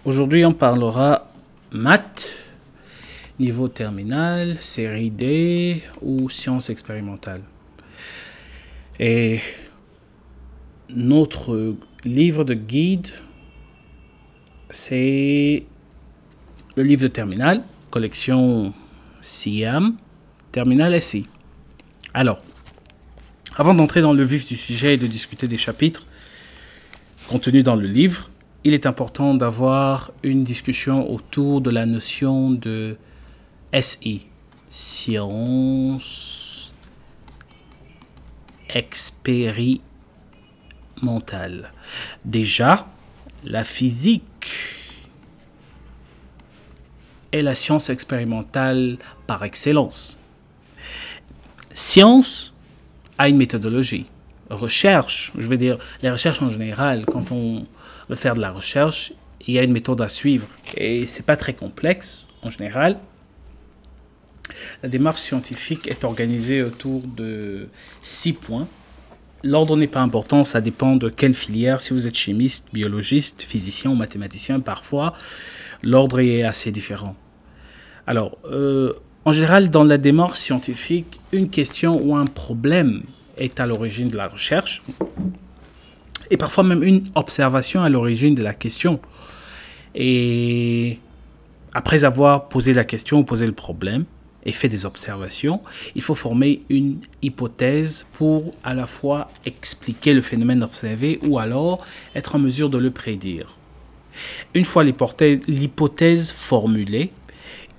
Aujourd'hui, on parlera maths, niveau terminal, série D ou sciences expérimentales. Et notre livre de guide, c'est le livre de terminal, collection SIAM, terminal SI. Alors, avant d'entrer dans le vif du sujet et de discuter des chapitres contenus dans le livre, il est important d'avoir une discussion autour de la notion de SI, science expérimentale. Déjà, la physique est la science expérimentale par excellence. Science a une méthodologie. Recherche, je veux dire, les recherches en général, quand on veut faire de la recherche, il y a une méthode à suivre. Et c'est pas très complexe, en général. La démarche scientifique est organisée autour de 6 points. L'ordre n'est pas important, ça dépend de quelle filière. Si vous êtes chimiste, biologiste, physicien ou mathématicien, parfois, l'ordre est assez différent. Alors, en général, dans la démarche scientifique, une question ou un problème est à l'origine de la recherche, et parfois même une observation à l'origine de la question. Et après avoir posé la question ou posé le problème et fait des observations, il faut former une hypothèse pour à la fois expliquer le phénomène observé ou alors être en mesure de le prédire. Une fois l'hypothèse formulée,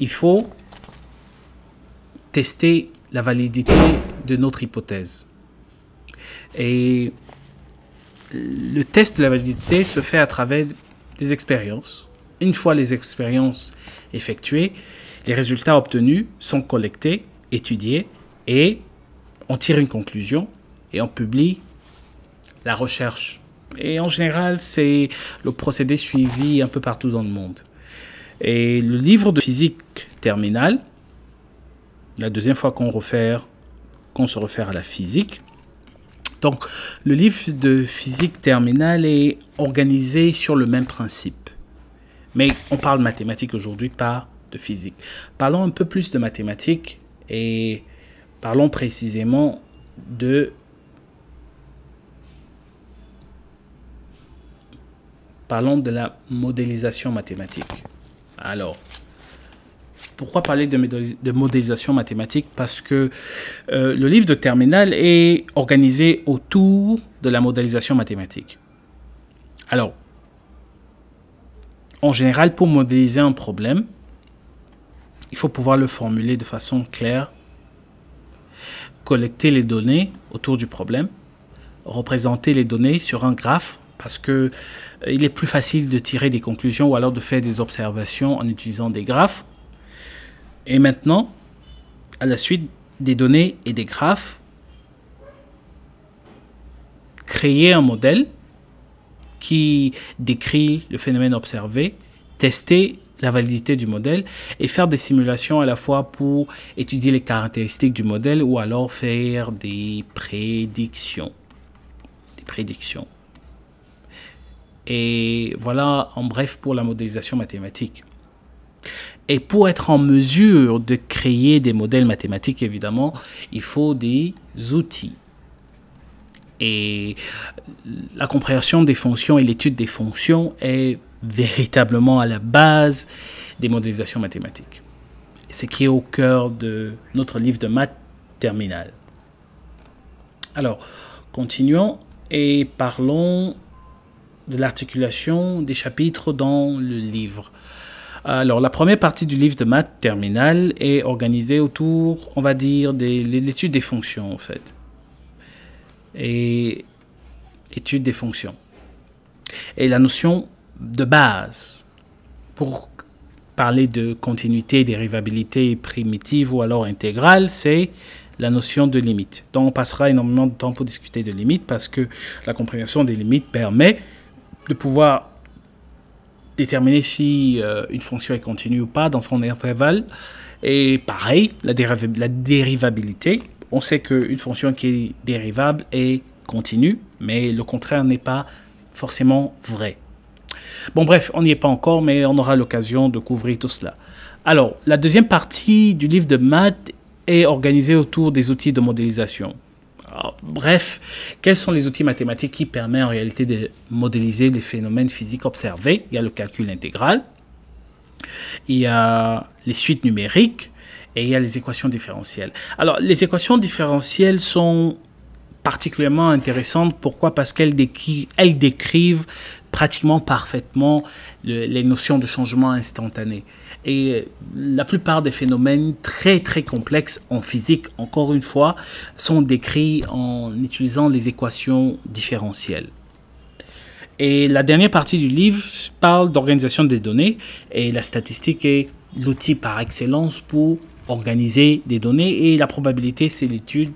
il faut tester la validité de notre hypothèse. Et le test de la validité se fait à travers des expériences. Une fois les expériences effectuées, les résultats obtenus sont collectés, étudiés et on tire une conclusion et on publie la recherche. Et en général, c'est le procédé suivi un peu partout dans le monde. Et le livre de physique terminale, la deuxième fois qu'on se réfère à la physique. Donc, le livre de physique terminale est organisé sur le même principe. Mais on parle mathématiques aujourd'hui, pas de physique. Parlons un peu plus de mathématiques et parlons précisément de la modélisation mathématique. Alors, pourquoi parler de modélisation mathématique? Parce que le livre de terminale est organisé autour de la modélisation mathématique. Alors, en général, pour modéliser un problème, il faut pouvoir le formuler de façon claire, collecter les données autour du problème, représenter les données sur un graphe, parce que il est plus facile de tirer des conclusions ou alors de faire des observations en utilisant des graphes. Et maintenant, à la suite des données et des graphes, créer un modèle qui décrit le phénomène observé, tester la validité du modèle et faire des simulations à la fois pour étudier les caractéristiques du modèle ou alors faire des prédictions. Et voilà en bref pour la modélisation mathématique. Et pour être en mesure de créer des modèles mathématiques, évidemment, il faut des outils. Et la compréhension des fonctions et l'étude des fonctions est véritablement à la base des modélisations mathématiques. Ce qui est au cœur de notre livre de maths terminal. Alors, continuons et parlons de l'articulation des chapitres dans le livre. Alors, la première partie du livre de maths terminal est organisée autour, on va dire, de l'étude des fonctions, en fait. Et étude des fonctions. Et la notion de base, pour parler de continuité, dérivabilité primitive ou alors intégrale, c'est la notion de limite. Donc, on passera énormément de temps pour discuter de limites parce que la compréhension des limites permet de pouvoir déterminer si une fonction est continue ou pas dans son intervalle. Et pareil, la dérivabilité. On sait qu'une fonction qui est dérivable est continue, mais le contraire n'est pas forcément vrai. Bon, bref, on n'y est pas encore, mais on aura l'occasion de couvrir tout cela. Alors, la deuxième partie du livre de maths est organisée autour des outils de modélisation. Alors, bref, quels sont les outils mathématiques qui permettent en réalité de modéliser les phénomènes physiques observés? Il y a le calcul intégral, il y a les suites numériques et il y a les équations différentielles. Alors, les équations différentielles sont particulièrement intéressantes. Pourquoi? Parce qu'elles décrivent pratiquement parfaitement les notions de changement instantané. Et la plupart des phénomènes très très complexes en physique, encore une fois, sont décrits en utilisant les équations différentielles. Et la dernière partie du livre parle d'organisation des données, et la statistique est l'outil par excellence pour organiser des données, et la probabilité, c'est l'étude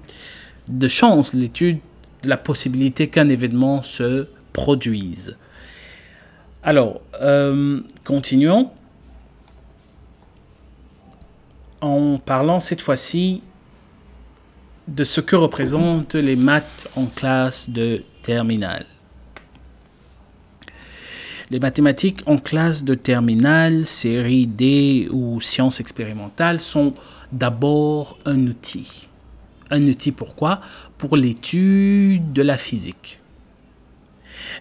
de chance, l'étude de la possibilité qu'un événement se produise. Alors, continuons en parlant cette fois-ci de ce que représentent les maths en classe de terminale. Les mathématiques en classe de terminale, série D ou sciences expérimentales sont d'abord un outil. Un outil pourquoi? Pour l'étude de la physique.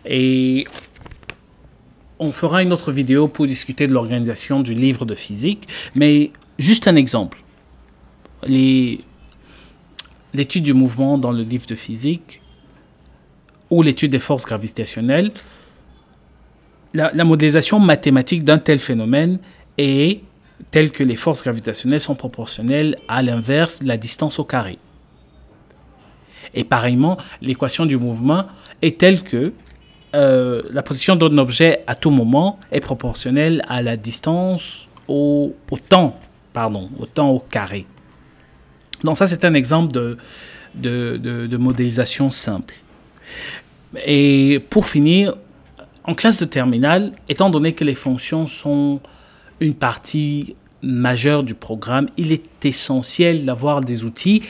Et on fera une autre vidéo pour discuter de l'organisation du livre de physique, mais juste un exemple. L'étude du mouvement dans le livre de physique ou l'étude des forces gravitationnelles, la modélisation mathématique d'un tel phénomène est telle que les forces gravitationnelles sont proportionnelles à l'inverse de la distance au carré. Et pareillement, l'équation du mouvement est telle que la position d'un objet à tout moment est proportionnelle à la distance au temps au carré. Donc ça, c'est un exemple de modélisation simple. Et pour finir, en classe de terminale, étant donné que les fonctions sont une partie majeure du programme, il est essentiel d'avoir des outils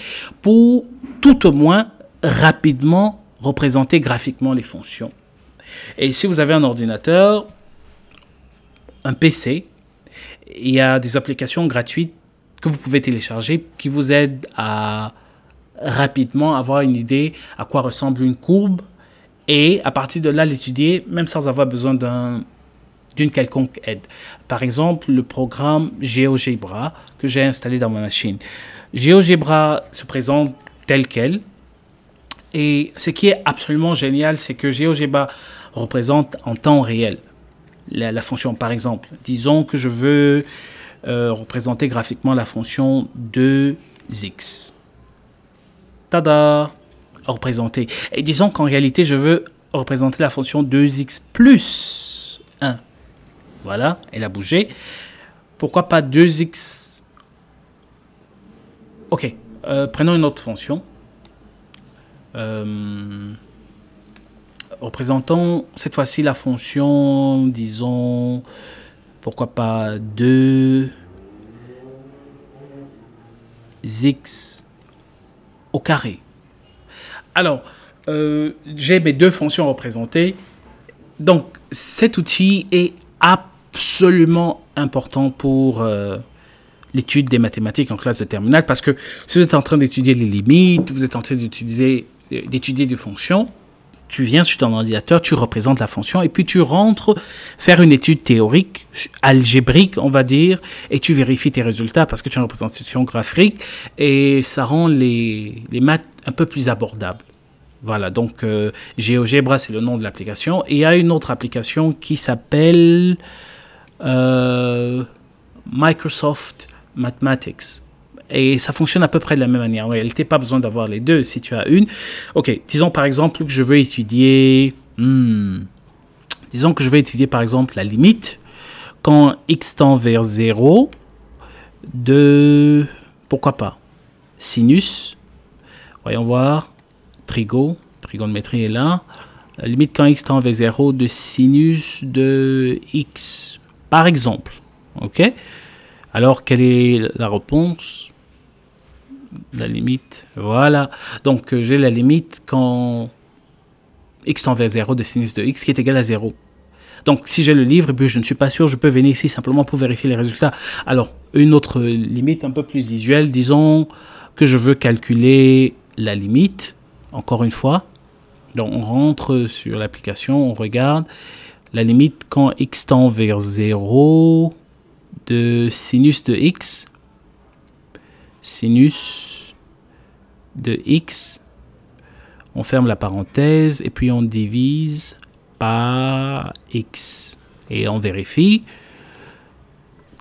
pour tout au moins rapidement représenter graphiquement les fonctions. Et si vous avez un ordinateur, un PC, il y a des applications gratuites que vous pouvez télécharger qui vous aident à rapidement avoir une idée à quoi ressemble une courbe et à partir de là l'étudier même sans avoir besoin d'une quelconque aide. Par exemple, le programme GeoGebra que j'ai installé dans ma machine. GeoGebra se présente tel quel. Et ce qui est absolument génial, c'est que GeoGebra représente en temps réel la fonction. Par exemple, disons que je veux représenter graphiquement la fonction 2x. Tada! Représenter. Et disons qu'en réalité, je veux représenter la fonction 2x plus 1. Voilà, elle a bougé. Pourquoi pas 2x? Ok, prenons une autre fonction. Représentons cette fois-ci la fonction, disons, pourquoi pas 2x au carré. Alors, j'ai mes deux fonctions représentées. Donc, cet outil est absolument important pour l'étude des mathématiques en classe de terminale parce que si vous êtes en train d'étudier les limites, vous êtes en train d'étudier des fonctions, tu viens sur ton ordinateur, tu représentes la fonction et puis tu rentres faire une étude théorique, algébrique on va dire, et tu vérifies tes résultats parce que tu as une représentation graphique et ça rend les maths un peu plus abordables. Voilà, donc GeoGebra c'est le nom de l'application et il y a une autre application qui s'appelle Microsoft Mathematics. Et ça fonctionne à peu près de la même manière. En réalité, pas besoin d'avoir les deux si tu as une. Ok, disons par exemple que je veux étudier... disons que je veux étudier par exemple la limite quand x tend vers 0 de... Pourquoi pas? Sinus. Voyons voir. Trigonométrie est là. La limite quand x tend vers 0 de sinus de x. Par exemple. Ok? Alors, quelle est la réponse? La limite, voilà. Donc, j'ai la limite quand x tend vers 0 de sinus de x qui est égal à 0. Donc, si j'ai le livre et puis je ne suis pas sûr, je peux venir ici simplement pour vérifier les résultats. Alors, une autre limite un peu plus visuelle, disons que je veux calculer la limite, encore une fois. Donc, on rentre sur l'application, on regarde la limite quand x tend vers 0 de sinus de x. Sinus de x. On ferme la parenthèse et puis on divise par x. Et on vérifie.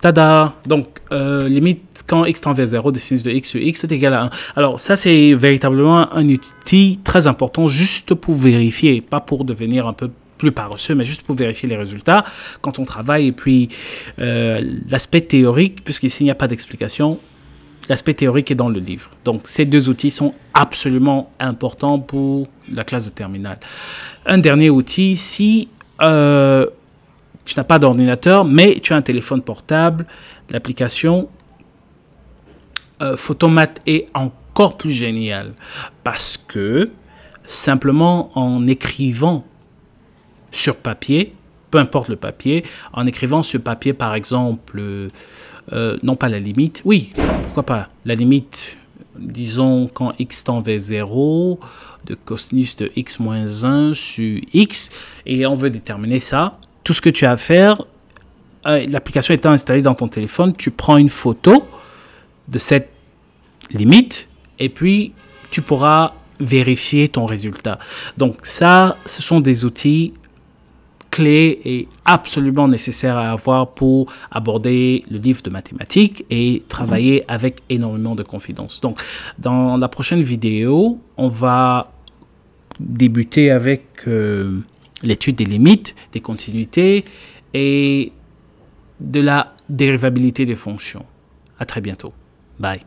Tada! Donc, limite quand x tend vers 0 de sinus de x sur x est égal à 1. Alors, ça, c'est véritablement un outil très important juste pour vérifier, pas pour devenir un peu plus paresseux, mais juste pour vérifier les résultats quand on travaille. Et puis, l'aspect théorique, puisqu'ici, il n'y a pas d'explication, l'aspect théorique est dans le livre. Donc, ces deux outils sont absolument importants pour la classe de terminale. Un dernier outil, si tu n'as pas d'ordinateur, mais tu as un téléphone portable, l'application Photomat est encore plus géniale parce que simplement en écrivant sur papier, peu importe le papier, en écrivant sur papier par exemple, non pas la limite, oui, pourquoi pas, la limite, disons quand x tend vers 0, de cosinus de x moins 1 sur x, et on veut déterminer ça. Tout ce que tu as à faire, l'application étant installée dans ton téléphone, tu prends une photo de cette limite et puis tu pourras vérifier ton résultat. Donc ça, ce sont des outils clés et absolument nécessaires à avoir pour aborder le livre de mathématiques et travailler avec énormément de confidence. Donc dans la prochaine vidéo, on va débuter avec l'étude des limites, des continuités et de la dérivabilité des fonctions. À très bientôt. Bye.